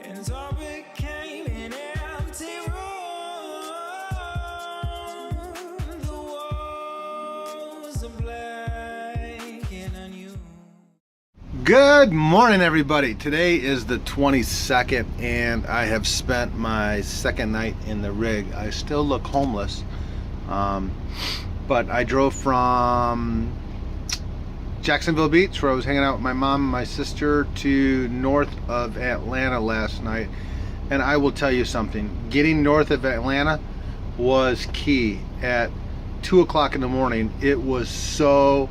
And all became an empty room. The walls are blank and unused. Good morning, everybody. Today is the 22nd and I have spent my second night in the rig. I still look homeless, but I drove from Jacksonville Beach, where I was hanging out with my mom and my sister, to north of Atlanta last night. And I will tell you something, getting north of Atlanta was key. At 2 o'clock in the morning, it was so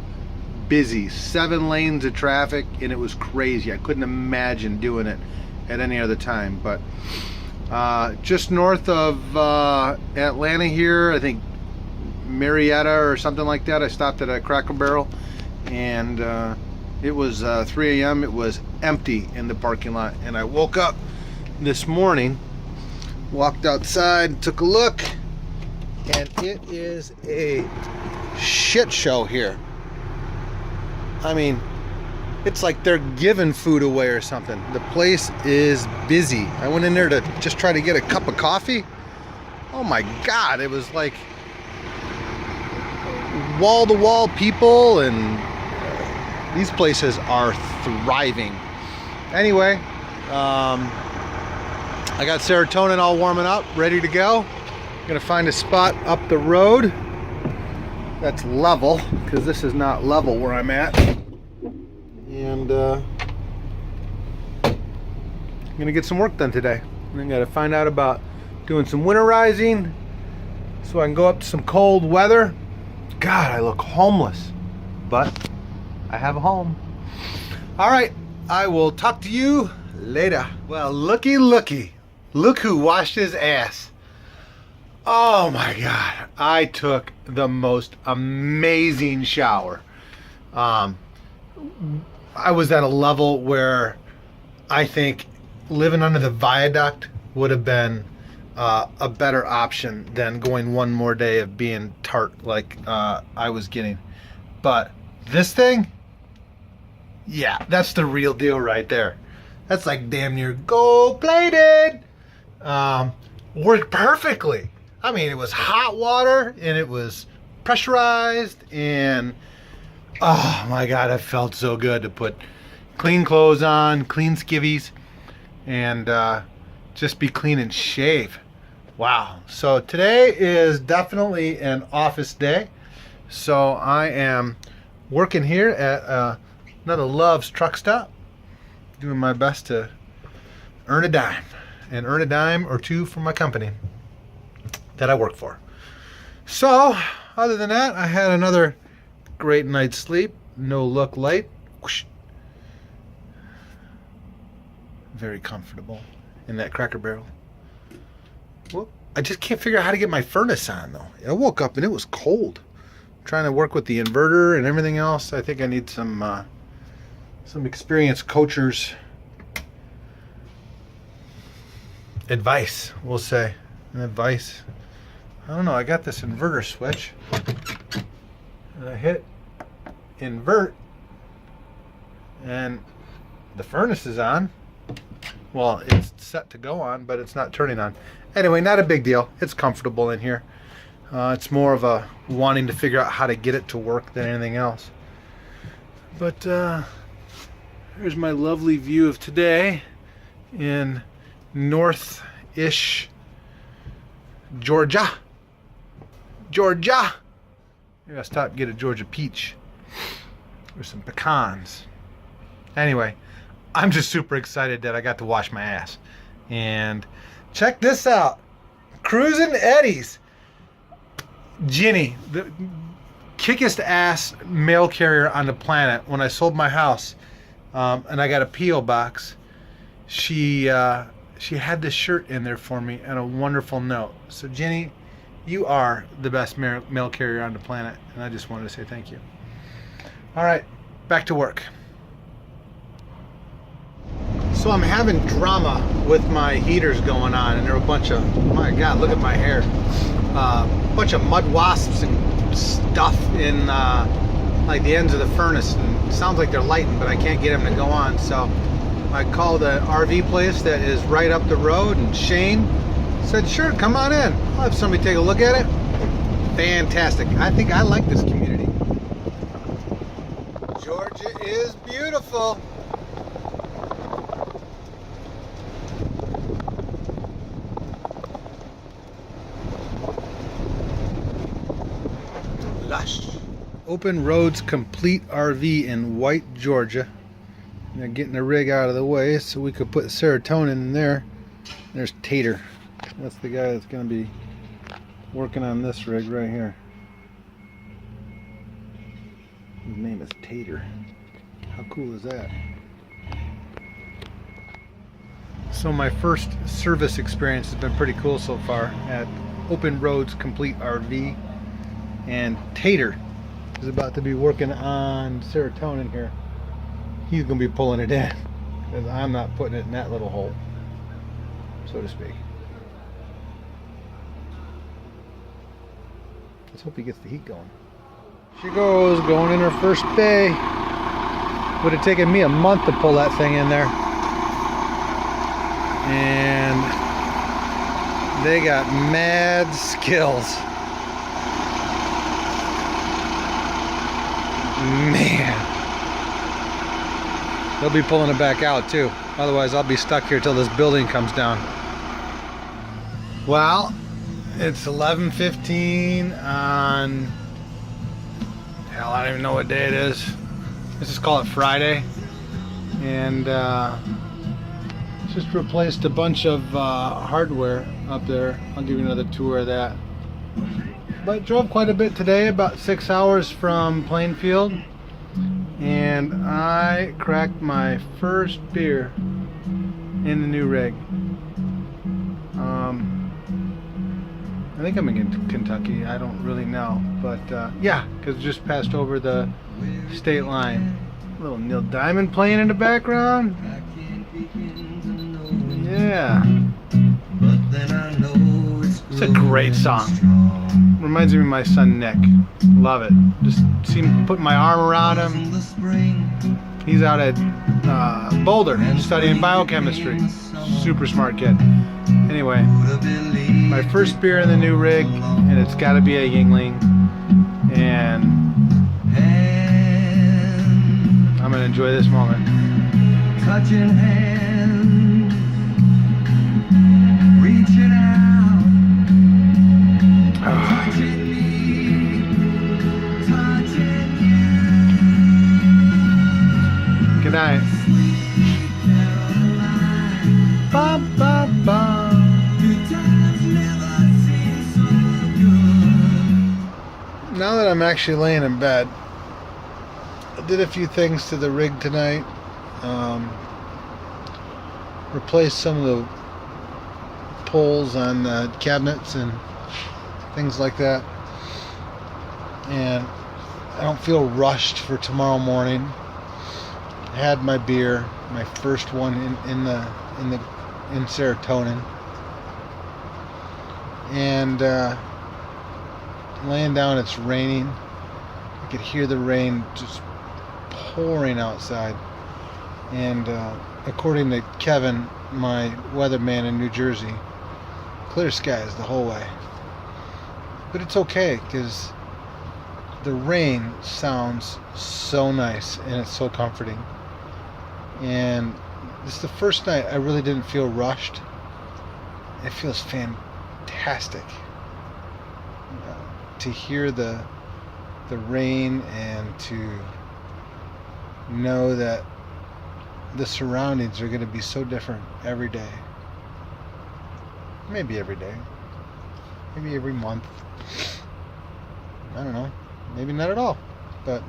busy, 7 lanes of traffic, and it was crazy. I couldn't imagine doing it at any other time. But just north of Atlanta here, I think Marietta or something like that, I stopped at a Cracker Barrel, and it was 3 a.m. It was empty in the parking lot. And I woke up this morning, walked outside, took a look, and it is a shit show here. I mean, it's like they're giving food away or something. The place is busy. I went in there to just try to get a cup of coffee. Oh my God, it was like wall-to-wall people, and these places are thriving. Anyway, I got Serotonin all warming up, ready to go. Gonna find a spot up the road that's level, because this is not level where I'm at. And I'm gonna get some work done today. I gotta find out about doing some winterizing so I can go up to some cold weather. God, I look homeless, but I have a home. All right, I will talk to you later. Well, looky. Look who washed his ass. Oh my God, I took the most amazing shower. I was at a level where I think living under the viaduct would have been a better option than going one more day of being tart like I was getting. But this thing, yeah, that's the real deal right there. That's like damn near gold-plated. Worked perfectly. I mean, it was hot water and it was pressurized, and oh my God, it felt so good to put clean clothes on, clean skivvies, and just be clean and shave. Wow. So today is definitely an office day. So I am working here at another Love's truck stop, doing my best to earn a dime, and earn a dime or two from my company that I work for. So other than that, I had another great night's sleep. No look light. Whoosh. Very comfortable in that Cracker Barrel. Well, I just can't figure out how to get my furnace on though. I woke up and it was cold. I'm trying to work with the inverter and everything else. I think I need some experienced coachers' advice, we'll say. Advice. I don't know, I got this inverter switch and I hit invert and the furnace is on. Well, it's set to go on, but it's not turning on. Anyway, not a big deal. It's comfortable in here. It's more of a wanting to figure out how to get it to work than anything else. But here's my lovely view of today in north-ish Georgia. I gotta stop and get a Georgia peach or some pecans. Anyway, I'm just super excited that I got to wash my ass. And check this out. Cruising Eddie's. Ginny, the kickest ass mail carrier on the planet. When I sold my house and I got a P.O. box, she had this shirt in there for me and a wonderful note. So Ginny, you are the best mail carrier on the planet, and I just wanted to say thank you. All right, back to work. So I'm having drama with my heaters going on, and there are a bunch of, my God, look at my hair. Bunch of mud wasps and stuff in like the ends of the furnace, and It sounds like they're lighting, but I can't get them to go on. So I called an RV place that is right up the road, and Shane said, sure, come on in. I'll have somebody take a look at it. Fantastic. I think I like this community. Georgia is beautiful. Lush. Open Roads Complete RV in White, Georgia. They're getting the rig out of the way so we could put Serotonin in there. There's Tater. That's the guy that's going to be working on this rig right here. His name is Tater. How cool is that? So my first service experience has been pretty cool so far at Open Roads Complete RV. And Tater is about to be working on Serotonin here. He's going to be pulling it in because I'm not putting it in that little hole, so to speak. Let's hope he gets the heat going. She goes, going in her first day. Would have taken me a month to pull that thing in there. And they got mad skills. Man. They'll be pulling it back out too. Otherwise I'll be stuck here till this building comes down. Well, it's 11:15 on, hell, I don't even know what day it is. Let's just call it Friday. And just replaced a bunch of hardware up there. I'll give you another tour of that. But drove quite a bit today, about 6 hours from Plainfield. And I cracked my first beer in the new rig. I think I'm in Kentucky, I don't really know, but yeah, because just passed over the state line. A little Neil Diamond playing in the background. Yeah, it's a great song. Reminds me of my son Nick. Love it. Just seem putting my arm around him. He's out at Boulder studying biochemistry. Super smart kid. Anyway, my first beer in the new rig, and it's got to be a Yingling. And I'm gonna enjoy this moment. Touching hand, reaching out, touching me, touching you. Good night. Ba, ba, ba. Now that I'm actually laying in bed, I did a few things to the rig tonight. Replaced some of the poles on cabinets and things like that. And I don't feel rushed for tomorrow morning. I had my beer, my first one in Serotonin, and laying down. It's raining. I could hear the rain just pouring outside, and according to Kevin, my weatherman in New Jersey, clear skies the whole way. But it's okay because the rain sounds so nice and it's so comforting. And this is the first night I really didn't feel rushed. It feels fantastic to hear the rain and to know that the surroundings are going to be so different every day. Maybe every day. Maybe every month. I don't know. Maybe not at all. But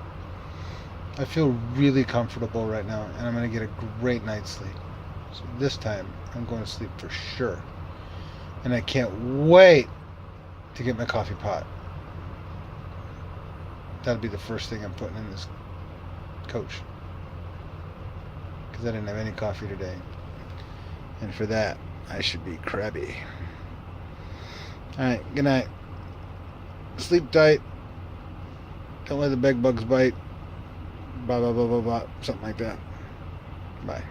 I feel really comfortable right now, and I'm going to get a great night's sleep. So this time, I'm going to sleep for sure. And I can't wait to get my coffee pot. That'll be the first thing I'm putting in this coach, because I didn't have any coffee today. And for that, I should be crabby. Alright, good night. Sleep tight. Don't let the bed bugs bite. blah, blah, blah, blah, blah, something like that. Bye.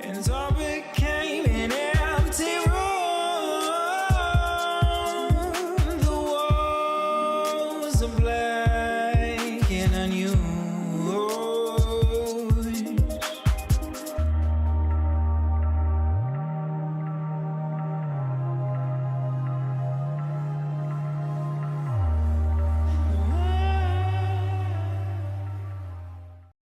And